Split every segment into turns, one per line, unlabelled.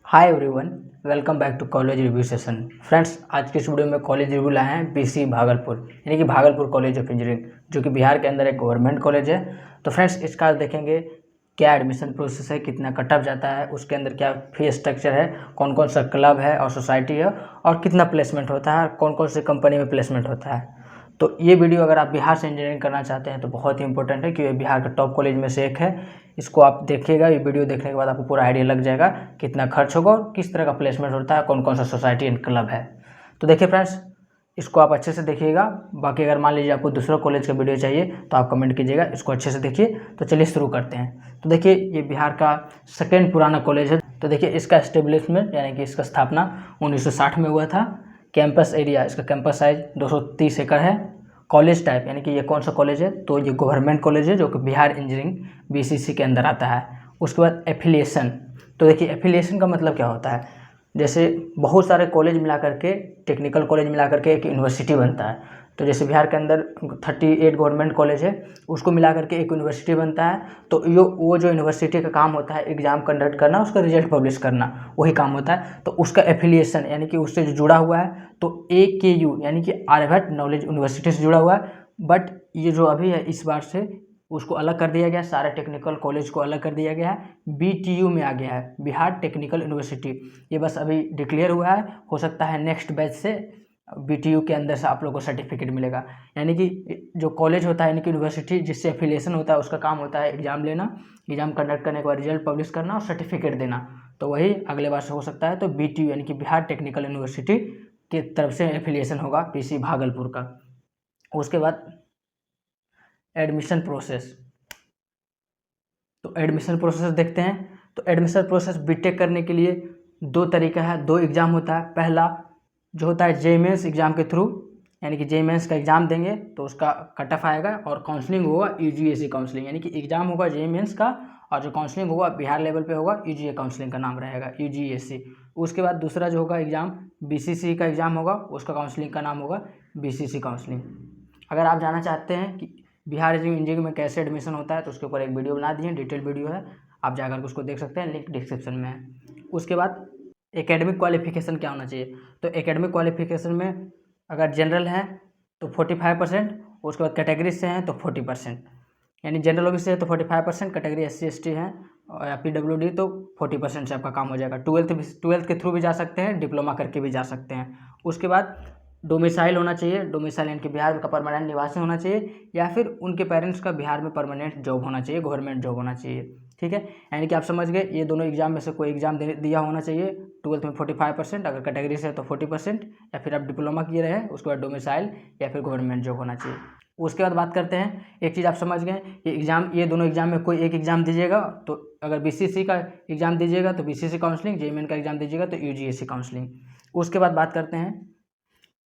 Hi everyone, welcome back to college review session. Friends, आज की इस वीडियो में कॉलेज रिव्यू लाए हैं बीसी भागलपुर, यानी कि भागलपुर कॉलेज ऑफ इंजीनियरिंग, जो कि बिहार के अंदर एक गवर्नमेंट कॉलेज है। तो फ्रेंड्स, इसका देखेंगे क्या एडमिशन प्रोसेस है, कितना कट ऑफ जाता है, उसके अंदर क्या फी स्ट्रक्चर है, कौन कौन सा क्लब है और सोसाइटी है, और कितना प्लेसमेंट होता है, कौन कौन सी कंपनी में प्लेसमेंट होता है। तो ये वीडियो अगर आप बिहार से इंजीनियरिंग करना चाहते हैं तो बहुत ही इंपॉर्टेंट है, क्योंकि बिहार का टॉप कॉलेज में से एक है। इसको आप देखिएगा, ये वीडियो देखने के बाद आपको पूरा आइडिया लग जाएगा कितना खर्च होगा और किस तरह का प्लेसमेंट होता है, कौन कौन सा सोसाइटी एंड क्लब है। तो देखिए फ्रेंड्स, इसको आप अच्छे से देखिएगा। बाकी अगर मान लीजिए आपको दूसरा कॉलेज का वीडियो चाहिए तो आप कमेंट कीजिएगा, इसको अच्छे से देखिए। तो चलिए शुरू करते हैं। तो देखिए, ये बिहार का सेकेंड पुराना कॉलेज है। तो देखिए, इसका एस्टेब्लिशमेंट यानी कि इसका स्थापना 1960 में हुआ था। कैंपस एरिया, इसका कैंपस साइज 230 एकड़ है। कॉलेज टाइप यानी कि ये कौन सा कॉलेज है, तो ये गवर्नमेंट कॉलेज है जो कि बिहार इंजीनियरिंग बीसीसी के अंदर आता है। उसके बाद एफिलिएशन। तो देखिए, एफिलिएशन का मतलब क्या होता है, जैसे बहुत सारे कॉलेज मिला करके, टेक्निकल कॉलेज मिला करके एक यूनिवर्सिटी बनता है। तो जैसे बिहार के अंदर 38 गवर्नमेंट कॉलेज है, उसको मिला करके एक यूनिवर्सिटी बनता है। तो वो जो यूनिवर्सिटी का काम होता है एग्ज़ाम कंडक्ट करना, उसका रिजल्ट पब्लिश करना, वही काम होता है। तो उसका एफिलिएशन यानी कि उससे जो जुड़ा हुआ है, तो AKU यानी कि आर्यभट्ट नॉलेज यूनिवर्सिटी से जुड़ा हुआ है। बट ये जो अभी है, इस बार से उसको अलग कर दिया गया, सारे टेक्निकल कॉलेज को अलग कर दिया गया है, BTU में आ गया है, बिहार टेक्निकल यूनिवर्सिटी। ये बस अभी डिक्लेयर हुआ है, हो सकता है नेक्स्ट बैच से BTU के अंदर से आप लोगों को सर्टिफिकेट मिलेगा। यानी कि जो कॉलेज होता है यानी कि यूनिवर्सिटी जिससे एफिलिएशन होता है, उसका काम होता है एग्जाम लेना, एग्जाम कंडक्ट करने के बाद रिजल्ट पब्लिश करना और सर्टिफिकेट देना। तो वही अगले बार से हो सकता है। तो BTU यानी कि बिहार टेक्निकल यूनिवर्सिटी की तरफ से एफिलिएशन होगा PC भागलपुर का। उसके बाद एडमिशन प्रोसेस। तो एडमिशन प्रोसेस देखते हैं। तो एडमिशन प्रोसेस बीटेक करने के लिए दो तरीका है, दो एग्ज़ाम होता है। पहला जो होता है JEE मेंस एग्ज़ाम के थ्रू, यानी कि JEE मेंस का एग्ज़ाम देंगे तो उसका कट ऑफ आएगा, और काउंसलिंग होगा UGAC काउंसलिंग, यानी कि एग्ज़ाम होगा JEE मेंस का, और जो काउंसलिंग होगा बिहार लेवल पे होगा, UGA काउंसलिंग का नाम रहेगा, UGAC। उसके बाद दूसरा जो होगा एग्ज़ाम BCC का एग्ज़ाम होगा, उसका काउंसलिंग का नाम होगा BCC काउंसलिंग। अगर आप जानना चाहते हैं कि बिहार इंजीनियरिंग में कैसे एडमिशन होता है तो उसके ऊपर एक वीडियो बना दिए, डिटेल वीडियो है, आप जाकर उसको देख सकते हैं, लिंक डिस्क्रिप्शन में है। उसके बाद एकेडमिक क्वालिफिकेशन क्या होना चाहिए। तो एकेडमिक क्वालिफिकेशन में अगर जनरल है तो 45%, उसके बाद कैटेगरी से हैं तो 40%, यानी जनरल OBC है तो 45%, कैटेगरी SC ST है या PWD तो 40% से आपका काम हो जाएगा। ट्वेल्थ के थ्रू भी जा सकते हैं, डिप्लोमा करके भी जा सकते हैं। उसके बाद डोमिसाइल होना चाहिए, डोमिसाइल यानी कि बिहार का परमानेंट निवासी होना चाहिए, या फिर उनके पेरेंट्स का बिहार में परमानेंट जॉब होना चाहिए, गवर्नमेंट जॉब होना चाहिए। ठीक है, यानी कि आप समझ गए, ये दोनों एग्जाम में से कोई एग्जाम दिया होना चाहिए। ट्वेल्थ में 45%, अगर कैटेगरी से है तो 40%, या फिर आप डिप्लोमा किए रहे, उसके बाद डोमिसाइल या फिर गवर्नमेंट जॉब होना चाहिए। उसके बाद बात करते हैं, एक चीज़ आप समझ गए, ये दोनों एग्जाम में कोई एक एग्जाम दीजिएगा। तो अगर BCC का एग्जाम दीजिएगा तो BCC काउंसलिंग, JEE मेन का एग्जाम दीजिएगा तो UGAC काउंसलिंग। उसके बाद बात करते हैं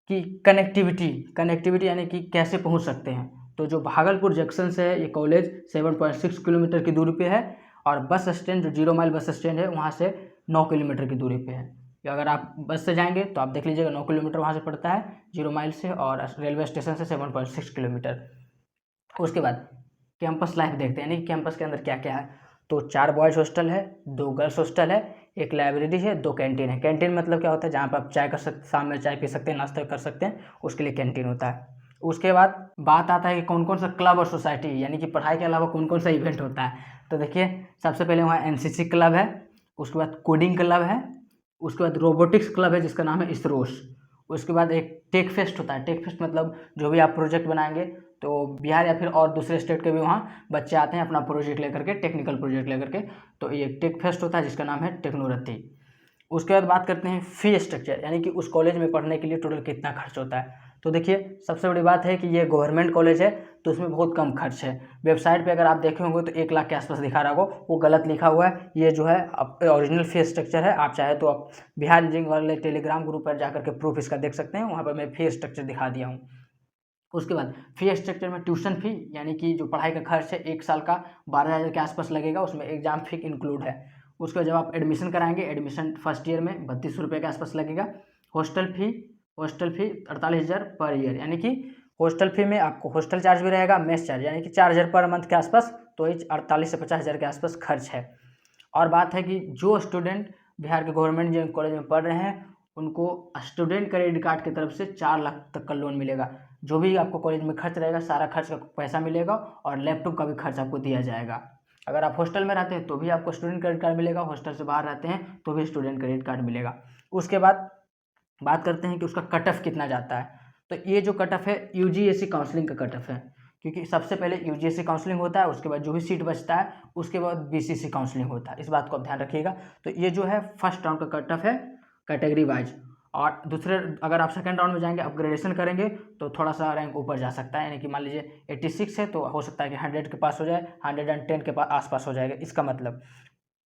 कि कनेक्टिविटी यानी कि कैसे पहुंच सकते हैं। तो जो भागलपुर जंक्शन से है ये कॉलेज 7.6 किलोमीटर की दूरी पे है, और बस स्टैंड जो 0 माइल बस स्टैंड है वहाँ से 9 किलोमीटर की दूरी पे है। अगर आप बस से जाएंगे तो आप देख लीजिएगा 9 किलोमीटर वहाँ से पड़ता है 0 माइल से, और रेलवे स्टेशन से 7.6 किलोमीटर। उसके बाद कैंपस लाइफ देखते हैं, यानी कैंपस के अंदर क्या क्या है। तो 4 बॉयज़ हॉस्टल है, 2 गर्ल्स हॉस्टल है, एक लाइब्रेरी है, 2 कैंटीन है। कैंटीन मतलब क्या होता है, जहाँ पर आप शाम में चाय पी सकते हैं, नाश्ता कर सकते हैं, उसके लिए कैंटीन होता है। उसके बाद बात आता है कि कौन कौन सा क्लब और सोसाइटी, यानी कि पढ़ाई के अलावा कौन कौन सा इवेंट होता है। तो देखिए, सबसे पहले वहाँ NCC क्लब है, उसके बाद कोडिंग क्लब है, उसके बाद रोबोटिक्स क्लब है जिसका नाम है इसरोस। उसके बाद एक टेक फेस्ट होता है। टेक फेस्ट मतलब जो भी आप प्रोजेक्ट बनाएंगे, तो बिहार या फिर और दूसरे स्टेट के भी वहाँ बच्चे आते हैं अपना प्रोजेक्ट लेकर के, टेक्निकल प्रोजेक्ट लेकर के। तो ये टेक फेस्ट होता है जिसका नाम है टेक्नोरत्ती। उसके बाद बात करते हैं फी स्ट्रक्चर, यानी कि उस कॉलेज में पढ़ने के लिए टोटल कितना खर्च होता है। तो देखिए, सबसे बड़ी बात है कि ये गवर्नमेंट कॉलेज है तो उसमें बहुत कम खर्च है। वेबसाइट पे अगर आप देखे होंगे तो 1 लाख के आसपास दिखा रहा होगा, वो गलत लिखा हुआ है। ये जो है ओरिजिनल फी स्ट्रक्चर है। आप चाहे तो आप बिहार इंजीनियरिंग वाले टेलीग्राम ग्रुप पर जाकर के प्रूफ इसका देख सकते हैं, वहाँ पर मैं फी स्ट्रक्चर दिखा दिया हूँ। उसके बाद फी स्ट्रक्चर में ट्यूशन फी, यानी कि जो पढ़ाई का खर्च है 1 साल का 12,000 के आसपास लगेगा, उसमें एग्जाम फी इंक्लूड है। उसके बाद जब आप एडमिशन कराएंगे, एडमिशन फर्स्ट ईयर में 3200 रुपये के आसपास लगेगा। हॉस्टल फी 48,000 पर ईयर, यानी कि हॉस्टल फी में आपको हॉस्टल चार्ज भी रहेगा, मेस चार्ज, यानी कि 4,000 पर मंथ के आसपास, तो ये 48 से 50,000 के आसपास खर्च है। और बात है कि जो स्टूडेंट बिहार के गवर्नमेंट इंजीनियरिंग कॉलेज में पढ़ रहे हैं उनको स्टूडेंट क्रेडिट कार्ड की तरफ से 4 लाख तक का लोन मिलेगा। जो भी आपको कॉलेज में खर्च रहेगा सारा खर्च का पैसा मिलेगा और लैपटॉप का भी खर्च आपको दिया जाएगा। अगर आप हॉस्टल में रहते हैं तो भी आपको स्टूडेंट क्रेडिट कार्ड मिलेगा, हॉस्टल से बाहर रहते हैं तो भी स्टूडेंट क्रेडिट कार्ड मिलेगा। उसके बाद बात करते हैं कि उसका कट ऑफ कितना जाता है। तो ये जो कट ऑफ है यूजीएसी काउंसलिंग का कट ऑफ है, क्योंकि सबसे पहले यूजीएसी काउंसलिंग होता है, उसके बाद जो भी सीट बचता है उसके बाद बीसीसी काउंसलिंग होता है। इस बात को आप ध्यान रखिएगा। तो ये जो है फर्स्ट राउंड का कट ऑफ है कैटेगरी वाइज, और दूसरे अगर आप सेकंड राउंड में जाएंगे अपग्रेडेशन करेंगे तो थोड़ा सा रैंक ऊपर जा सकता है, यानी कि मान लीजिए 86 है तो हो सकता है कि 100 के पास हो जाए, 110 के आसपास हो जाएगा, इसका मतलब।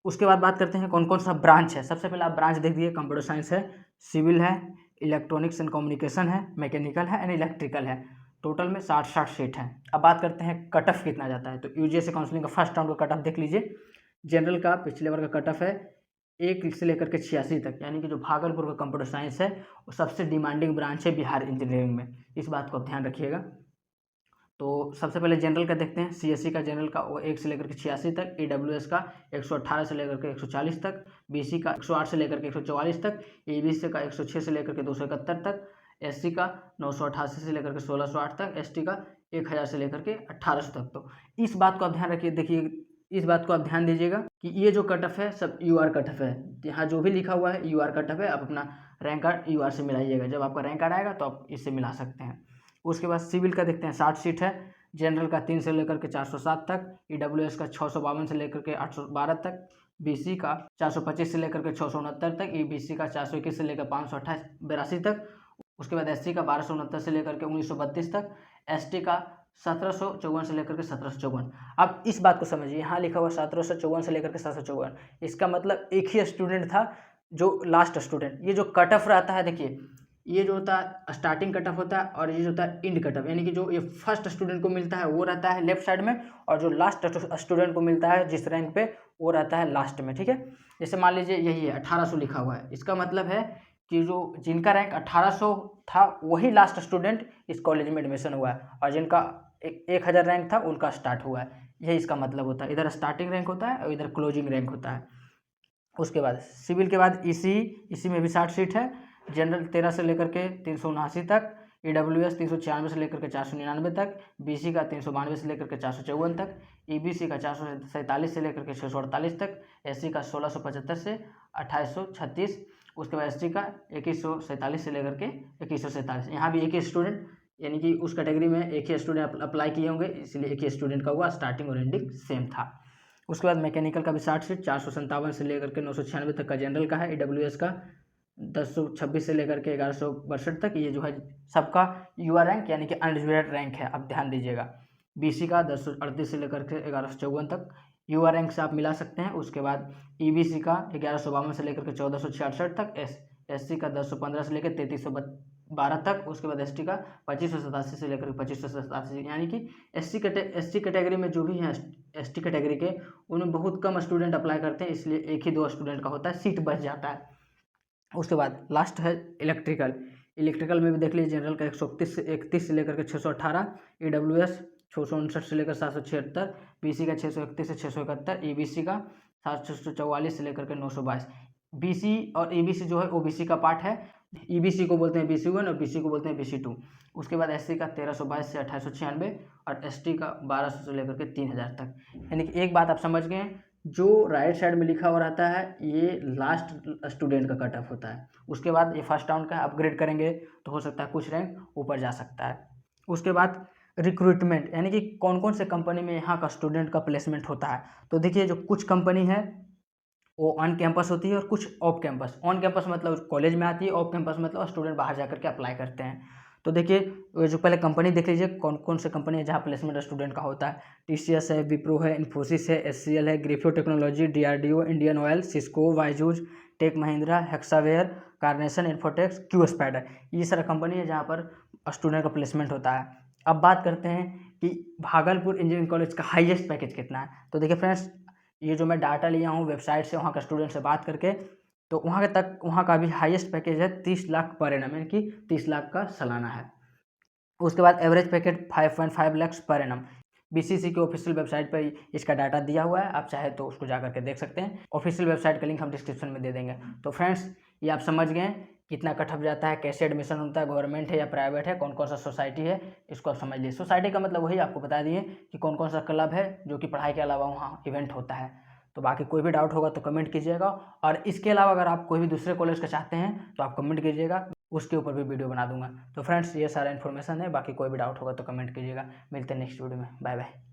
उसके बाद बात करते हैं कौन कौन सा ब्रांच है। सबसे पहले आप ब्रांच देख दिए, कंप्यूटर साइंस है, सिविल है, इलेक्ट्रॉनिक्स एंड कम्युनिकेशन है, मैकेनिकल है एंड इलेक्ट्रिकल है। टोटल में 60 सीट हैं। अब बात करते हैं कट ऑफ कितना जाता है। तो यूजीसी काउंसलिंग का फर्स्ट राउंड का कट ऑफ देख लीजिए। जनरल का पिछले बार का कट ऑफ है 1 से लेकर के 86 तक, यानी कि जो भागलपुर का कंप्यूटर साइंस है वो सबसे डिमांडिंग ब्रांच है बिहार इंजीनियरिंग में। इस बात को आप ध्यान रखिएगा। तो सबसे पहले जनरल का देखते हैं। सीएससी का जनरल का वो 1 से लेकर के 86 तक, ईडब्ल्यूएस का 118 से लेकर के 140 तक, बीसी का 108 से लेकर के 144 तक, ईबीसी का 106 से लेकर के 271 तक, एससी का 988 से लेकर के 1608 तक, एसटी का 1000 से लेकर के 1800 तक। तो इस बात को आप ध्यान रखिए, देखिए इस बात को आप ध्यान दीजिएगा कि ये जो कट ऑफ है सब यूआर कट ऑफ है। यहाँ जो भी लिखा हुआ है यूआर कट ऑफ है, आप अपना रैंक कार्ड यूआर से मिलाइएगा। जब आपका रैंक कार्ड आएगा तो आप इससे मिला सकते हैं। उसके बाद सिविल का देखते हैं। 60 सीट है। जनरल का 3 से लेकर के 407 तक, ईडब्ल्यूएस का 652 से लेकर के 812 तक, बीसी का 425 से लेकर के 669 तक, ईबीसी का 421 से लेकर 582 तक। उसके बाद एससी का 1269 से लेकर के 1932 तक, एसटी का 1754 से लेकर के 1754। अब इस बात को समझिए, यहाँ लिखा हुआ 1754 से लेकर के 754, इसका मतलब एक ही स्टूडेंट था जो लास्ट स्टूडेंट। ये जो कट ऑफ रहता है, देखिए ये जो होता है स्टार्टिंग कट ऑफ होता है और ये जो होता है एंड कट ऑफ, यानी कि जो ये फर्स्ट स्टूडेंट को मिलता है वो रहता है लेफ्ट साइड में, और जो लास्ट स्टूडेंट को मिलता है जिस रैंक पे वो रहता है लास्ट में। ठीक है, जैसे मान लीजिए यही है 1800 लिखा हुआ है, इसका मतलब है कि जो जिनका रैंक 1800 था वही लास्ट स्टूडेंट इस कॉलेज में एडमिशन हुआ है, और जिनका 1000 रैंक था उनका स्टार्ट हुआ है। यही इसका मतलब होता है। इधर स्टार्टिंग रैंक होता है और इधर क्लोजिंग रैंक होता है। उसके बाद सिविल के बाद इसी में भी 60 सीट है। जनरल 13 से लेकर के 379 तक, ईडब्ल्यूएस 396 से लेकर के 499 तक, बीसी का 392 से लेकर के 454 तक, ईबीसी का 447 से लेकर के 648 तक, एससी का 1675 से 2836, उसके बाद एसटी का 2147 से लेकर के 2147। यहाँ भी एक ही स्टूडेंट, यानी कि उस कैटेगरी में एक ही स्टूडेंट अप्लाई किए होंगे, इसलिए एक ही स्टूडेंट का हुआ, स्टार्टिंग और एंडिंग सेम था। उसके बाद मैकेनिकल का भी 60 सीट 457 से लेकर के 996 तक का जनरल का है, ईडब्ल्यूएस का 1026 से लेकर के 1162 तक। ये जो है सबका यूआर रैंक यानी कि अनरिजर्वेड रैंक है, आप ध्यान दीजिएगा। बीसी का 1038 से लेकर के 1154 तक यूआर रैंक से आप मिला सकते हैं। उसके बाद ईबीसी का 1152 से लेकर के 1466 तक, एससी का 1015 से लेकर 3312 तक। उसके बाद एसटी का 2587 से लेकर 2587, यानी कि एससी कैटेगरी में जो भी हैं एसटी कैटेगरी के, उनमें बहुत कम स्टूडेंट अप्लाई करते हैं, इसलिए एक ही 2 स्टूडेंट का होता है, सीट बच जाता है। उसके बाद लास्ट है इलेक्ट्रिकल में भी देख लीजिए। जनरल का 131 से लेकर के 618, ईडब्ल्यूएस 659 से लेकर 776, बीसी का 631 से 671, ईबीसी का 744 से लेकर के 922। बीसी और ईबीसी जो है ओबीसी का पार्ट है। ईबीसी को बोलते हैं BC1 और बीसी को बोलते हैं BC2। उसके बाद एससी का 1322 से 2896 और एसटी का 1200 से लेकर के 3000 तक। यानी कि एक बात आप समझ गए, जो राइट साइड में लिखा हुआ रहता है ये लास्ट स्टूडेंट का कट ऑफ होता है। उसके बाद ये फर्स्ट राउंड का अपग्रेड करेंगे तो हो सकता है कुछ रैंक ऊपर जा सकता है। उसके बाद रिक्रूटमेंट, यानी कि कौन कौन से कंपनी में यहाँ का स्टूडेंट का प्लेसमेंट होता है। तो देखिए जो कुछ कंपनी है वो ऑन कैंपस होती है और कुछ ऑफ कैंपस। ऑन कैंपस मतलब कॉलेज में आती है, ऑफ कैंपस मतलब स्टूडेंट बाहर जाकर के अप्लाई करते हैं। तो देखिए जो पहले कंपनी देख लीजिए कौन कौन से कंपनी है जहाँ प्लेसमेंट स्टूडेंट का होता है। टीसीएस है, विप्रो है, इन्फोसिस है, एचसीएल है, Griffo technology, DRDO, Indian Oil, Cisco, Byju's, Tech Mahindra, Hexaware, कार्नेसन, इन्फोटेक्स, क्यू स्पाइडर। ये सारा कंपनी है जहाँ पर स्टूडेंट का प्लेसमेंट होता है। अब बात करते हैं कि भागलपुर इंजीनियरिंग कॉलेज का हाईएस्ट पैकेज कितना है। तो देखिए फ्रेंड्स, ये जो मैं डाटा लिया हूँ वेबसाइट से, वहाँ का स्टूडेंट से बात करके, तो वहाँ का भी हाईएस्ट पैकेज है 30 लाख पर एनम, यानी कि 30 लाख का सालाना है। उसके बाद average package 5.5 lakh per annum. BCC की ऑफिशियल वेबसाइट पर इसका डाटा दिया हुआ है, आप चाहे तो उसको जा करके देख सकते हैं। ऑफिशियल वेबसाइट का लिंक हम डिस्क्रिप्शन में दे देंगे। तो फ्रेंड्स, ये आप समझ गए कितना कट ऑफ जाता है, कैसे एडमिशन होता है, गवर्नमेंट है या प्राइवेट है, कौन कौन सा सोसाइटी है, इसको आप समझ लीजिए। सोसाइटी का मतलब वही आपको बता दिए कि कौन कौन सा क्लब है जो कि पढ़ाई के अलावा वहाँ इवेंट होता है। तो बाकी कोई भी डाउट होगा तो कमेंट कीजिएगा, और इसके अलावा अगर आप कोई भी दूसरे कॉलेज का चाहते हैं तो आप कमेंट कीजिएगा, उसके ऊपर भी वीडियो बना दूंगा। तो फ्रेंड्स, ये सारा इन्फॉर्मेशन है, बाकी कोई भी डाउट होगा तो कमेंट कीजिएगा। मिलते हैं नेक्स्ट वीडियो में, बाय बाय।